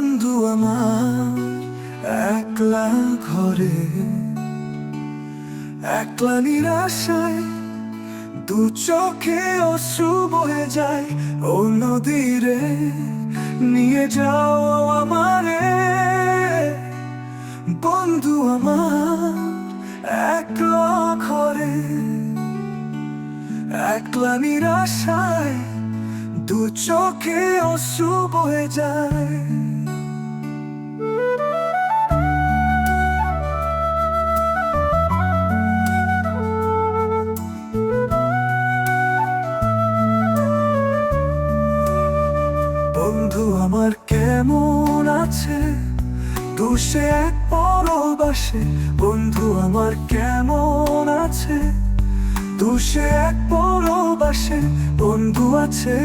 বন্ধু আমার একলা ঘরে, একলা নিরাশায় দু চোখে অশ্রু বয়ে যায়। ও নদীরে নিয়ে যাও আমারে, বন্ধু আমার একলা ঘরে, একলা নিরাশায় দু চোখে অশ্রু বয়ে যায়। বন্ধু আমার কেমন আছে দুষে এক পরবাসে, বন্ধু আমার কেমন আছে দুষে এক পরবাসে। বন্ধু আছে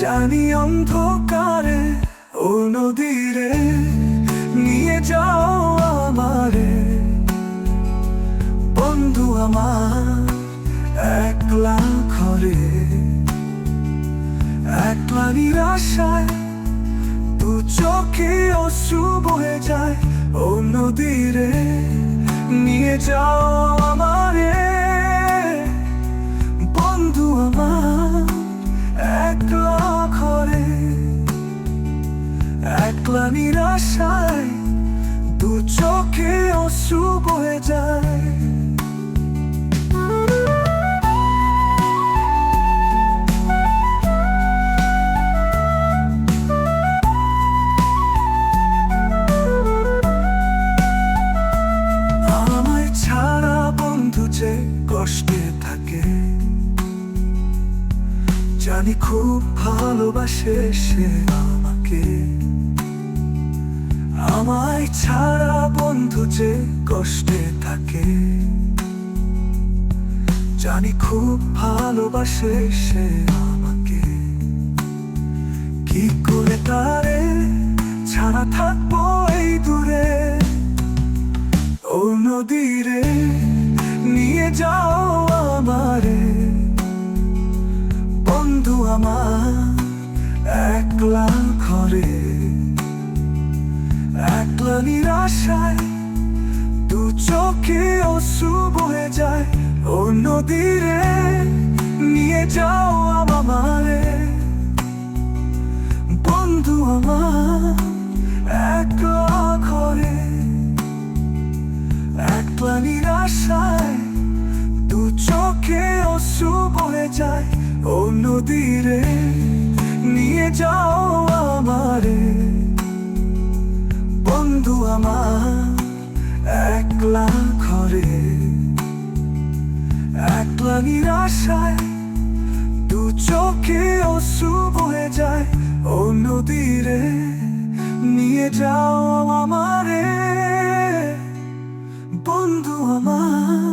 জানি অন্ধকারে, ও নদীরে নিয়ে যাও আমারে, বন্ধু আমার একলা ঘরে, একলা নিরাশায় দু চোখে অশ্রু বয়ে যায়। ও নদীরে নিয়ে যাও আমারে, বন্ধু আমার একলা ঘরে, একলা নিরাশায় দু চোখে অশ্রু বয়ে যায়। কষ্টে থাকে জানি খুব ভালোবাসে সে আমাকে, আমায় ছাড়া বন্ধু যে কষ্টে থাকে জানি খুব ভালোবাসে সে আমাকে। কি করে তারে ছাড়া থাকবো এই দূরে, ও নদীরে নিয়ে যাও আমারে, বন্ধু আমার একলা ঘরে, একলা নিরাশায় দু চোখে অশ্রু বয়ে যায়। ও নদীরে নিয়ে যাও আমারে, বন্ধু আমার একলা ঘরে, একলা নিরাশায় দু চোখে অশ্রু বয়ে যায়। ও নদীরে নিয়ে যাও আমারে, বন্ধু আমার একলা ঘরে, একলা নিরাশায় দু চোখে অশ্রু বয়ে যায়। ও নদীরে নিয়ে যাও আমারে, বন্ধু আমার